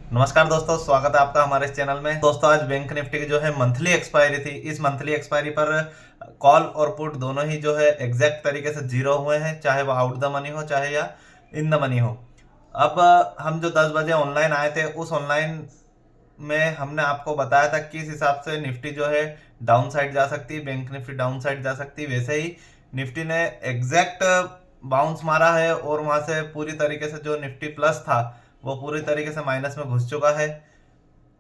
नमस्कार दोस्तों, स्वागत है आपका हमारे इस चैनल में। दोस्तों, आज बैंक निफ्टी की जो है मंथली एक्सपायरी थी। इस मंथली एक्सपायरी पर कॉल और पुट दोनों ही जो है एग्जैक्ट तरीके से जीरो हुए हैं, चाहे वो आउट द मनी हो चाहे या इन द मनी हो। अब हम जो 10 बजे ऑनलाइन आए थे, उस ऑनलाइन में हमने आपको बताया था किस हिसाब से निफ्टी जो है डाउन साइड जा सकती है, बैंक निफ्टी डाउन साइड जा सकती है। वैसे ही निफ्टी ने एग्जैक्ट बाउंस मारा है और वहां से पूरी तरीके से जो निफ्टी प्लस था वो पूरी तरीके से माइनस में घुस चुका है।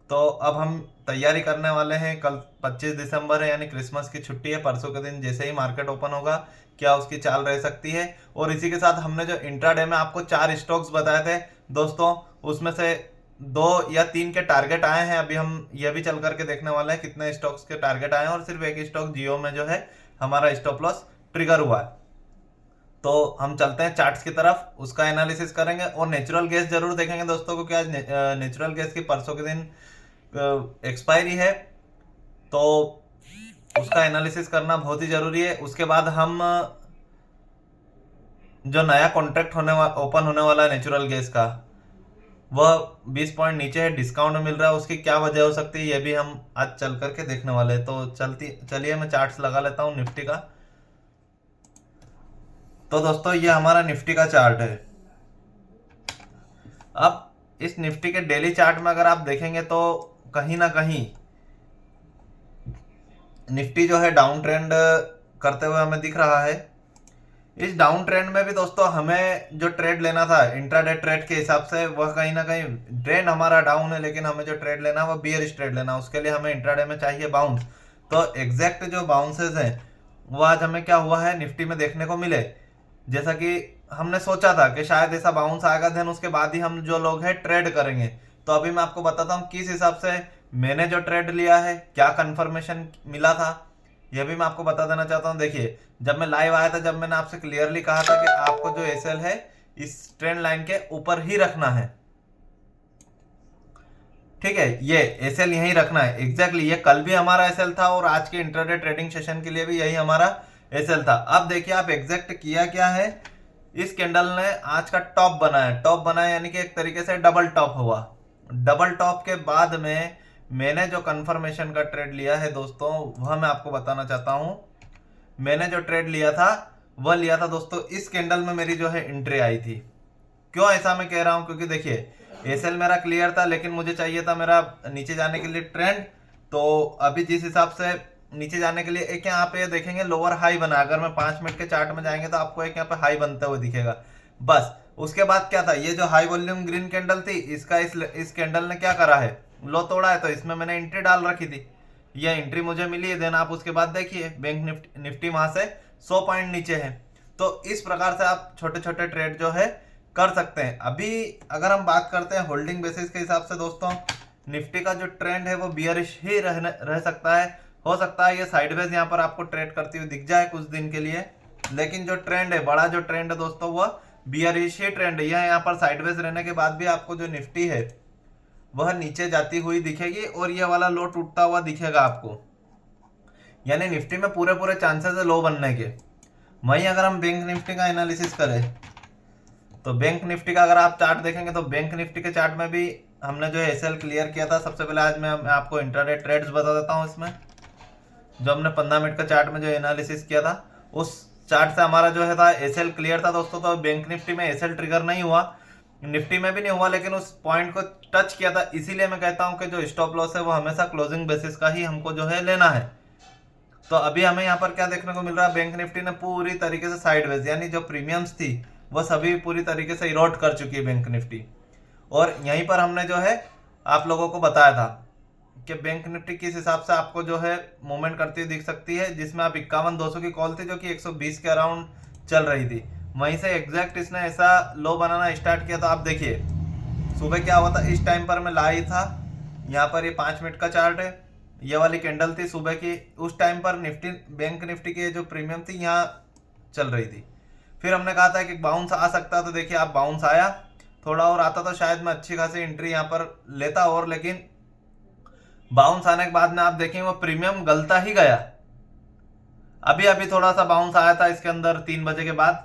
तो अब हम तैयारी करने वाले हैं। कल 25 दिसंबर है, यानी क्रिसमस की छुट्टी है। परसों के दिन जैसे ही मार्केट ओपन होगा, क्या उसकी चाल रह सकती है। और इसी के साथ हमने जो इंट्राडे में आपको 4 स्टॉक्स बताए थे दोस्तों, उसमें से 2 या 3 के टारगेट आए हैं। अभी हम यह भी चल करके देखने वाले हैं कितने स्टॉक्स के टारगेट आए हैं, और सिर्फ एक स्टॉक जियो में जो है हमारा स्टॉप लॉस ट्रिगर हुआ है। तो हम चलते हैं चार्ट्स की तरफ, उसका एनालिसिस करेंगे और नेचुरल गैस जरूर देखेंगे दोस्तों, क्योंकि आज नेचुरल गैस की परसों के दिन एक्सपायरी है, तो उसका एनालिसिस करना बहुत ही जरूरी है। उसके बाद हम जो नया कॉन्ट्रैक्ट ओपन होने वाला है नेचुरल गैस का, वह 20 पॉइंट नीचे है, डिस्काउंट में मिल रहा है। उसकी क्या वजह हो सकती है, ये भी हम आज चल करके देखने वाले हैं। तो चलिए मैं चार्ट्स लगा लेता हूँ निफ्टी का। तो दोस्तों, ये हमारा निफ्टी का चार्ट है। अब इस निफ्टी के डेली चार्ट में अगर आप देखेंगे तो कहीं ना कहीं निफ्टी जो है डाउन ट्रेंड करते हुए हमें दिख रहा है। इस डाउन ट्रेंड में भी दोस्तों हमें जो ट्रेड लेना था इंट्राडे ट्रेड के हिसाब से, वह कहीं ना कहीं ट्रेंड हमारा डाउन है, लेकिन हमें जो ट्रेड लेना है वह बियरिश ट्रेड लेना है। उसके लिए हमें इंट्राडे में चाहिए बाउंस। तो एग्जैक्ट जो बाउंसेस हैं वो आज हमें क्या हुआ है निफ्टी में देखने को मिले। जैसा कि हमने सोचा था कि शायद ऐसा बाउंस आएगा, देन उसके बाद ही हम जो लोग हैं ट्रेड करेंगे। तो अभी मैं आपको बताता हूँ किस हिसाब से मैंने जो ट्रेड लिया है, क्या कंफर्मेशन मिला था, यह भी मैं आपको बता देना चाहता हूँ। देखिए, जब मैं लाइव आया था, जब मैंने आपसे क्लियरली कहा था कि आपको जो एसएल है इस ट्रेंड लाइन के ऊपर ही रखना है। ठीक है, ये एसएल यहीं रखना है एग्जैक्टली। ये कल भी हमारा एसएल था और आज के इंट्राडे ट्रेडिंग सेशन के लिए भी यही हमारा एसएल था। अब देखिए आप एग्जैक्ट किया क्या है। इस कैंडल ने आज का टॉप बनाया, टॉप बनाया यानी कि एक तरीके से डबल टॉप हुआ। डबल टॉप के बाद में मैंने जो कंफर्मेशन का ट्रेड लिया है दोस्तों, वह मैं आपको बताना चाहता हूं। मैंने जो ट्रेड लिया था वह लिया था दोस्तों, इस कैंडल में मेरी जो है एंट्री आई थी। क्यों ऐसा मैं कह रहा हूं, क्योंकि देखिए एसएल मेरा क्लियर था, लेकिन मुझे चाहिए था मेरा नीचे जाने के लिए ट्रेंड। तो अभी जिस हिसाब से नीचे जाने के लिए एक यहाँ पे देखेंगे लोअर हाई बना, अगर मैं 5 मिनट के चार्ट में जाएंगे तो आपको एक यहाँ पे हाई बनते हुए दिखेगा। बस उसके बाद क्या था, ये जो हाई वॉल्यूम ग्रीन कैंडल थी, इसका इस कैंडल ने क्या करा है, लो तोड़ा है। तो इसमें मैंने एंट्री डाल रखी थी, ये एंट्री मुझे मिली है। देन आप उसके बाद देखिए बैंक निफ्टी वहां से 100 पॉइंट नीचे है। तो इस प्रकार से आप छोटे छोटे ट्रेड जो है कर सकते हैं। अभी अगर हम बात करते हैं होल्डिंग बेसिस के हिसाब से दोस्तों, निफ्टी का जो ट्रेंड है वो बियरिश ही रह सकता है। हो सकता है ये साइडवेज यहाँ पर आपको ट्रेड करती हुई दिख जाए कुछ दिन के लिए, लेकिन जो ट्रेंड है, बड़ा जो ट्रेंड है दोस्तों, वह बियरिश ही ट्रेंड है। यहाँ पर साइडवेज रहने के बाद भी आपको जो निफ्टी है वह नीचे जाती हुई दिखेगी और ये वाला लो टूटता हुआ दिखेगा आपको। यानी निफ्टी में पूरे पूरे चांसेस है लो बनने के। वहीं अगर हम बैंक निफ्टी का एनालिसिस करें तो बैंक निफ्टी का अगर आप चार्ट देखेंगे तो बैंक निफ्टी के चार्ट में भी हमने जो है एसएल क्लियर किया था। सबसे पहले आज मैं आपको इंट्राडे ट्रेड्स बता देता हूं। इसमें जो हमने 15 मिनट का चार्ट में जो एनालिसिस किया था, उस चार्ट से हमारा जो है था एसएल क्लियर था दोस्तों। तो बैंक निफ्टी में एसएल ट्रिगर नहीं हुआ, निफ्टी में भी नहीं हुआ, लेकिन उस पॉइंट को टच किया था। इसीलिए मैं कहता हूं कि जो स्टॉप लॉस है वो हमेशा क्लोजिंग बेसिस का ही हमको जो है लेना है। तो अभी हमें यहाँ पर क्या देखने को मिल रहा है, बैंक निफ्टी ने पूरी तरीके से साइडवेज, यानी जो प्रीमियम्स थी वह सभी पूरी तरीके से इरोड कर चुकी है बैंक निफ्टी। और यहीं पर हमने जो है आप लोगों को बताया था कि बैंक निफ्टी किस हिसाब से आपको जो है मूवमेंट करती हुई दिख सकती है, जिसमें आप 51,200 की कॉल थी जो कि 120 के अराउंड चल रही थी। वहीं से एग्जैक्ट इसने ऐसा लो बनाना स्टार्ट किया। तो आप देखिए सुबह क्या हुआ था, इस टाइम पर मैं लाई था, यहाँ पर ये 5 मिनट का चार्ट है, ये वाली कैंडल थी सुबह की। उस टाइम पर निफ्टी, बैंक निफ्टी की जो प्रीमियम थी यहाँ चल रही थी। फिर हमने कहा था कि बाउंस आ सकता है, तो देखिए आप बाउंस आया। थोड़ा और आता तो शायद मैं अच्छी खासी एंट्री यहाँ पर लेता, और लेकिन बाउंस आने के बाद में आप देखें वो प्रीमियम गलता ही गया। अभी अभी थोड़ा सा बाउंस आया था इसके अंदर 3 बजे के बाद,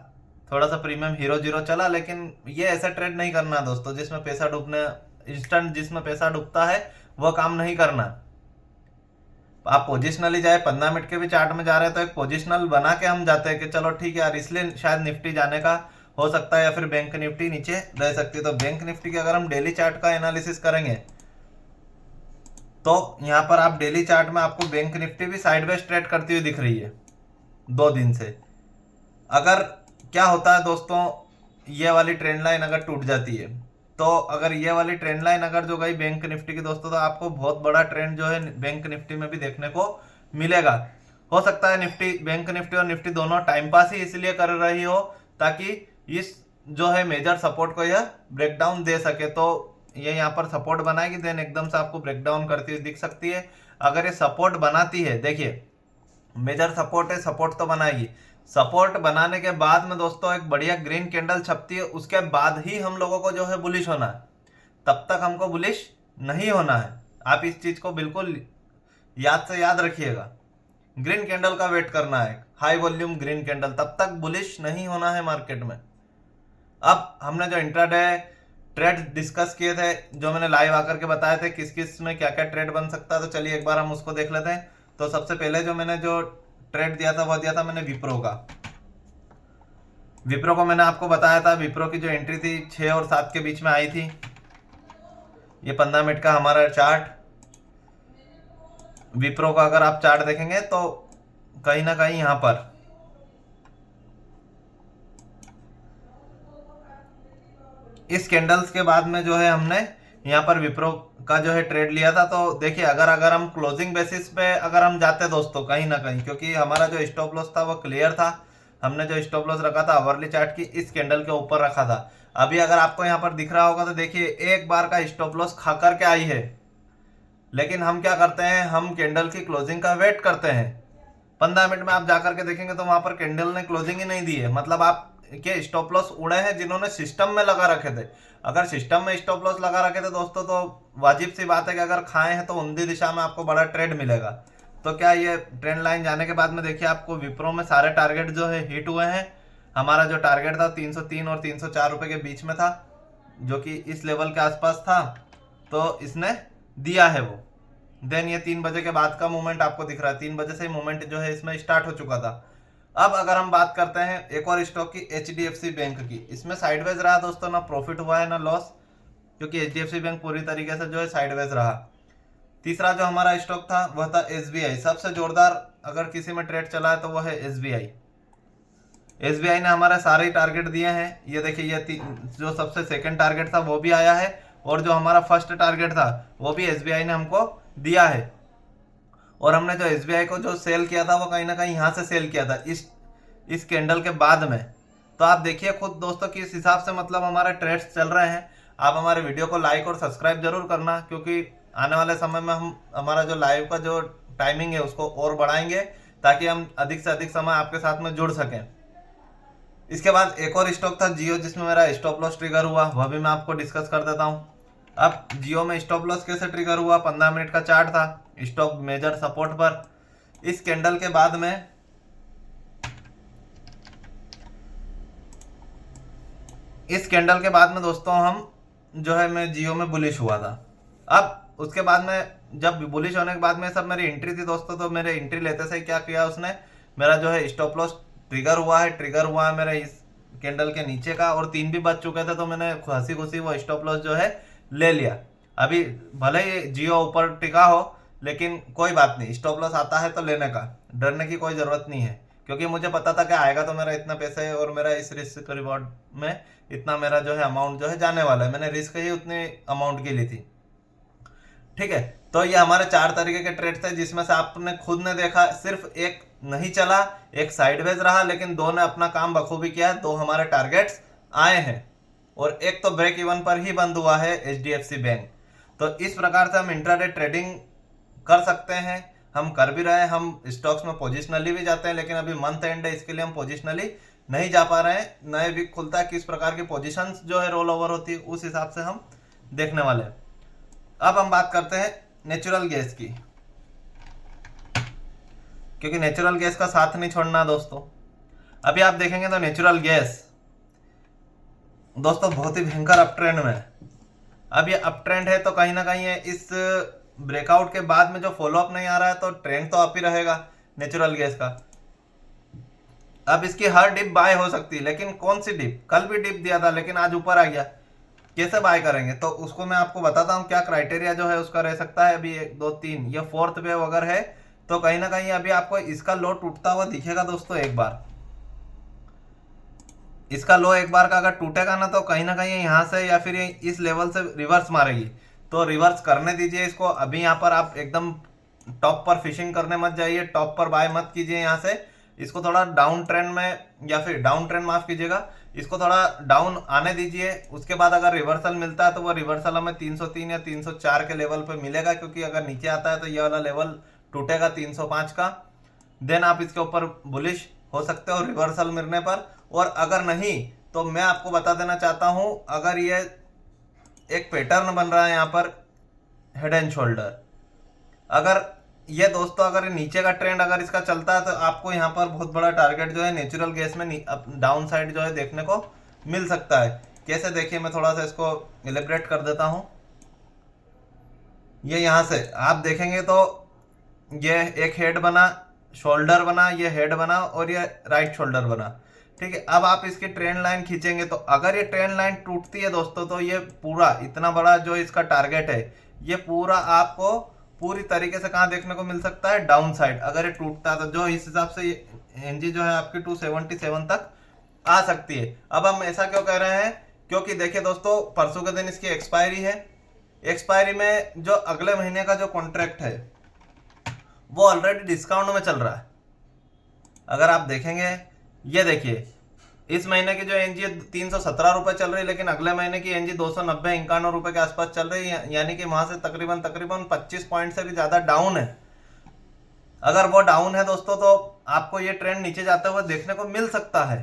थोड़ा सा प्रीमियम हीरो जीरो चला, लेकिन ये ऐसा ट्रेड नहीं करना दोस्तों जिसमें पैसा डूबने इंस्टेंट जिसमें पैसा डूबता है वो काम नहीं करना। आप पोजिशनली जाए, 15 मिनट के भी चार्ट में जा रहे हैं तो एक पोजिशनल बना के हम जाते हैं कि चलो ठीक है यार, इसलिए शायद निफ्टी जाने का हो सकता है, या फिर बैंक निफ्टी नीचे रह सकती है। तो बैंक निफ्टी के अगर हम डेली चार्ट का एनालिसिस करेंगे तो यहाँ पर आप डेली चार्ट में आपको बैंक निफ्टी भी साइडवेज ट्रेड करती हुई दिख रही है 2 दिन से। अगर क्या होता है दोस्तों, ये वाली ट्रेंड लाइन अगर टूट जाती है, तो अगर ये वाली ट्रेंड लाइन अगर जो गई बैंक निफ्टी की दोस्तों, तो आपको बहुत बड़ा ट्रेंड जो है बैंक निफ्टी में भी देखने को मिलेगा। हो सकता है निफ्टी, बैंक निफ्टी और निफ्टी दोनों टाइम पास ही इसलिए कर रही हो ताकि इस जो है मेजर सपोर्ट को यह ब्रेकडाउन दे सके। तो ये यहाँ पर सपोर्ट बनाएगी, देन एकदम से आपको ब्रेकडाउन करती हुई दिख सकती है। अगर ये सपोर्ट बनाती है, देखिए मेजर सपोर्ट है, सपोर्ट तो बनाएगी। सपोर्ट बनाने के बाद में दोस्तों एक बढ़िया ग्रीन कैंडल छपती है, उसके बाद ही हम लोगों को जो है बुलिश होना है, तब तक हमको बुलिश नहीं होना है। आप इस चीज को बिल्कुल याद से याद रखिएगा। ग्रीन कैंडल का वेट करना है, हाई वॉल्यूम ग्रीन कैंडल, तब तक बुलिश नहीं होना है मार्केट में। अब हमने जो इंट्राडे ट्रेड डिस्कस किए थे, जो मैंने लाइव आकर के बताए थे किस किस में क्या क्या ट्रेड बन सकता है, तो चलिए एक बार हम उसको देख लेते हैं। तो सबसे पहले जो मैंने जो ट्रेड दिया था वह दिया था मैंने विप्रो का। विप्रो को मैंने आपको बताया था, विप्रो की जो एंट्री थी 6 और 7 के बीच में आई थी। ये 15 मिनट का हमारा चार्ट, विप्रो का अगर आप चार्ट देखेंगे तो कहीं ना कहीं यहां पर इस कैंडल्स के बाद में जो है हमने यहाँ पर विप्रो का जो है ट्रेड लिया था। तो देखिए अगर हम क्लोजिंग बेसिस पे अगर हम जाते दोस्तों कहीं ना कहीं, क्योंकि हमारा जो स्टॉप लॉस था वो क्लियर था, हमने जो स्टॉप लॉस रखा था अवरली चार्ट की इस कैंडल के ऊपर रखा था। अभी अगर आपको यहाँ पर दिख रहा होगा तो देखिए एक बार का स्टॉप लॉस खा करके आई है, लेकिन हम क्या करते हैं, हम कैंडल की क्लोजिंग का वेट करते हैं। 15 मिनट में आप जाकर के देखेंगे तो वहां पर कैंडल ने क्लोजिंग ही नहीं दी है, मतलब आप के स्टॉप लॉस उड़े हैं जिन्होंने सिस्टम में लगा रखे थे। अगर सिस्टम में स्टॉप लॉस लगा रखे थे दोस्तों, तो वाजिब सी बात है कि अगर खाए हैं तो उन्दी दिशा में आपको बड़ा ट्रेड मिलेगा। तो क्या ये ट्रेंड लाइन जाने के बाद में देखिए आपको विप्रो में सारे टारगेट जो है हिट हुए हैं। हमारा जो टारगेट था 303 और 304 रुपए के बीच में था, जो कि इस लेवल के आसपास था, तो इसने दिया है वो। देन ये 3 बजे के बाद का मूवमेंट आपको दिख रहा है, 3 बजे से मूवमेंट जो है इसमें स्टार्ट हो चुका था। अब अगर हम बात करते हैं एक और स्टॉक की, HDFC बैंक की, इसमें साइडवेज रहा दोस्तों, ना प्रॉफिट हुआ है ना लॉस, क्योंकि HDFC बैंक पूरी तरीके से जो है साइडवेज रहा। तीसरा जो हमारा स्टॉक था वह था SBI। सबसे जोरदार अगर किसी में ट्रेड चला है तो वह है SBI। SBI ने हमारे सारे टारगेट दिए हैं। ये देखिए ये जो सबसे सेकंड टारगेट था वो भी आया है, और जो हमारा फर्स्ट टारगेट था वो भी SBI ने हमको दिया है। और हमने जो SBI को जो सेल किया था वो कहीं ना कहीं यहाँ से सेल किया था इस कैंडल के बाद में। तो आप देखिए खुद दोस्तों कि इस हिसाब से मतलब हमारे ट्रेड्स चल रहे हैं। आप हमारे वीडियो को लाइक और सब्सक्राइब जरूर करना, क्योंकि आने वाले समय में हम हमारा जो लाइव का जो टाइमिंग है उसको और बढ़ाएंगे, ताकि हम अधिक से अधिक समय आपके साथ में जुड़ सकें। इसके बाद एक और स्टॉक था जियो, जिसमें मेरा स्टॉप लॉस ट्रिगर हुआ, वह भी मैं आपको डिस्कस कर देता हूँ। अब जियो में स्टॉप लॉस कैसे ट्रिगर हुआ, 15 मिनट का चार्ट था, स्टॉक मेजर सपोर्ट पर। इस कैंडल के बाद में दोस्तों हम जो है मैं जियो में बुलिश हुआ था। अब उसके बाद में जब बुलिश होने के बाद में सब मेरी एंट्री थी दोस्तों, तो मेरे एंट्री लेते से क्या किया उसने, मेरा जो है स्टॉप लॉस ट्रिगर हुआ है मेरे इस कैंडल के नीचे का, और 3 भी बच चुके थे, तो मैंने हंसी खुशी वो स्टॉप लॉस जो है ले लिया। अभी भले ही जियो ऊपर टिका हो, लेकिन कोई बात नहीं, स्टॉप लॉस आता है तो लेने का, डरने की कोई जरूरत नहीं है, क्योंकि मुझे पता था कि आएगा तो मेरा इतना पैसा है और मेरा इस रिस्क रिवॉर्ड में इतना मेरा जो है अमाउंट जो है जाने वाला है। मैंने रिस्क ही उतनी अमाउंट की ली थी। ठीक है, तो ये हमारे 4 तरीके के ट्रेड थे, जिसमें से आपने खुद ने देखा सिर्फ एक नहीं चला, एक साइडवेज रहा, लेकिन 2 ने अपना काम बखूबी किया, 2 हमारे टारगेट्स आए हैं, और एक तो ब्रेक इवन पर ही बंद हुआ है HDFC बैंक। तो इस प्रकार से हम इंट्राडे ट्रेडिंग कर सकते हैं, हम कर भी रहे हैं। हम स्टॉक्स में पोजिशनली भी जाते हैं, लेकिन अभी मंथ एंड है, इसके लिए हम पोजिशनली नहीं जा पा रहे हैं। नए वीक खुलता है, किस प्रकार की पोजीशंस जो है रोल ओवर होती है, उस हिसाब से हम देखने वाले हैं। अब हम बात करते हैं नेचुरल गैस की, क्योंकि नेचुरल गैस का साथ नहीं छोड़ना दोस्तों। अभी आप देखेंगे तो नेचुरल गैस दोस्तों बहुत ही भयंकर अप ट्रेंड में है। अब ये अप ट्रेंड है तो कहीं ना कहीं ये इस ब्रेकआउट के बाद में जो फॉलो अप नहीं आ रहा है तो ट्रेंड तो अप ही रहेगा नेचुरल गैस का। अब इसकी हर डिप बाय हो सकती है, लेकिन कौन सी डिप? कल भी डिप दिया था लेकिन आज ऊपर आ गया, कैसे बाय करेंगे? तो उसको मैं आपको बताता हूँ क्या क्राइटेरिया जो है उसका रह सकता है। अभी 1 2 3 ये फोर्थ वेव अगर है तो कहीं ना कहीं अभी आपको इसका लो टूटता हुआ दिखेगा दोस्तों। एक बार इसका लो एक बार का अगर टूटेगा ना तो कहीं ना कहीं यहाँ से या फिर इस लेवल से रिवर्स मारेगी, तो रिवर्स करने दीजिए इसको। अभी यहाँ पर आप एकदम टॉप पर फिशिंग करने मत जाइए, टॉप पर बाय मत कीजिए यहाँ से। इसको थोड़ा डाउन ट्रेंड में, या फिर डाउन ट्रेंड माफ कीजिएगा, इसको थोड़ा डाउन आने दीजिए। उसके बाद अगर रिवर्सल मिलता है तो वो रिवर्सल हमें 303 या 304 के लेवल पे मिलेगा, क्योंकि अगर नीचे आता है तो ये वाला लेवल टूटेगा 305 का। देन आप इसके ऊपर बुलिश हो सकते हो रिवर्सल मिलने पर। और अगर नहीं तो मैं आपको बता देना चाहता हूं, अगर ये एक पैटर्न बन रहा है यहाँ पर हेड एंड शोल्डर, अगर ये दोस्तों अगर नीचे का ट्रेंड अगर इसका चलता है तो आपको यहाँ पर बहुत बड़ा टारगेट जो है नेचुरल गैस में डाउन साइड जो है देखने को मिल सकता है। कैसे देखिए, मैं थोड़ा सा इसको एलिब्रेट कर देता हूं। ये यहाँ से आप देखेंगे तो ये एक हेड बना, शोल्डर बना, ये हेड बना और ये राइट शोल्डर बना। ठीक है, अब आप इसकी ट्रेंड लाइन खींचेंगे तो अगर ये ट्रेंड लाइन टूटती है दोस्तों तो ये पूरा इतना बड़ा जो इसका टारगेट है ये पूरा आपको पूरी तरीके से कहाँ देखने को मिल सकता है? Down side. अगर ये टूटता है तो जो इस हिसाब से एनजी जो है आपकी 277 तक आ सकती है। अब हम ऐसा क्यों कह रहे हैं? क्योंकि देखिए दोस्तों, परसों के दिन इसकी एक्सपायरी है। एक्सपायरी में जो अगले महीने का जो कॉन्ट्रैक्ट है वो ऑलरेडी डिस्काउंट में चल रहा है। अगर आप देखेंगे, ये देखिए इस महीने की जो एनजी 317 रुपए चल रही है, लेकिन अगले महीने की एनजी 290-51 रुपए के आसपास चल रही है, यानी कि वहां से तकरीबन 25 पॉइंट से भी ज्यादा डाउन है। अगर वो डाउन है दोस्तों तो आपको ये ट्रेंड नीचे जाते हुए देखने को मिल सकता है।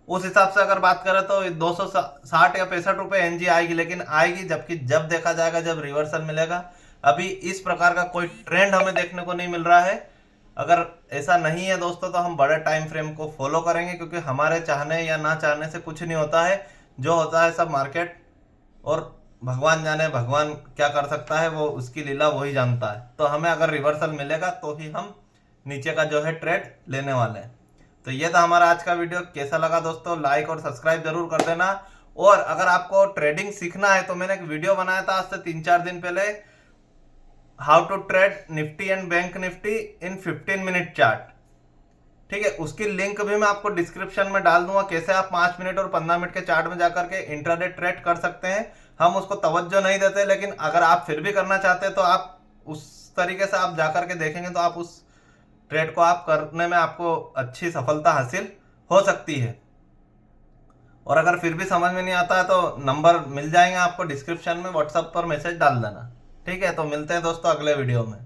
उस हिसाब से अगर बात करें तो 260 या 65 रुपए एनजी आएगी, लेकिन आएगी जबकि जब देखा जाएगा जब रिवर्सल मिलेगा। अभी इस प्रकार का कोई ट्रेंड हमें देखने को नहीं मिल रहा है। अगर ऐसा नहीं है दोस्तों तो हम बड़े टाइम फ्रेम को फॉलो करेंगे, क्योंकि हमारे चाहने या ना चाहने से कुछ नहीं होता है। जो होता है सब मार्केट और भगवान जाने, भगवान क्या कर सकता है वो उसकी लीला वही जानता है। तो हमें अगर रिवर्सल मिलेगा तो ही हम नीचे का जो है ट्रेड लेने वाले हैं। तो ये था हमारा आज का वीडियो। कैसा लगा दोस्तों? लाइक और सब्सक्राइब जरूर कर देना। और अगर आपको ट्रेडिंग सीखना है तो मैंने एक वीडियो बनाया था आज से 3-4 दिन पहले, how to trade Nifty and bank Nifty in 15 minute chart. ठीक है, उसकी लिंक भी मैं आपको डिस्क्रिप्शन में डाल दूंगा, कैसे आप 5 मिनट और 15 मिनट के चार्ट में जाकर के इंट्राडे ट्रेड कर सकते हैं। हम उसको तवज्जो नहीं देते, लेकिन अगर आप फिर भी करना चाहते हैं तो आप उस तरीके से आप जाकर के देखेंगे तो आप उस ट्रेड को आप करने में आपको अच्छी सफलता हासिल हो सकती है। और अगर फिर भी समझ में नहीं आता है तो नंबर मिल जाएंगे आपको डिस्क्रिप्शन में, व्हाट्सएप पर मैसेज डाल देना। ठीक है, तो मिलते हैं दोस्तों अगले वीडियो में।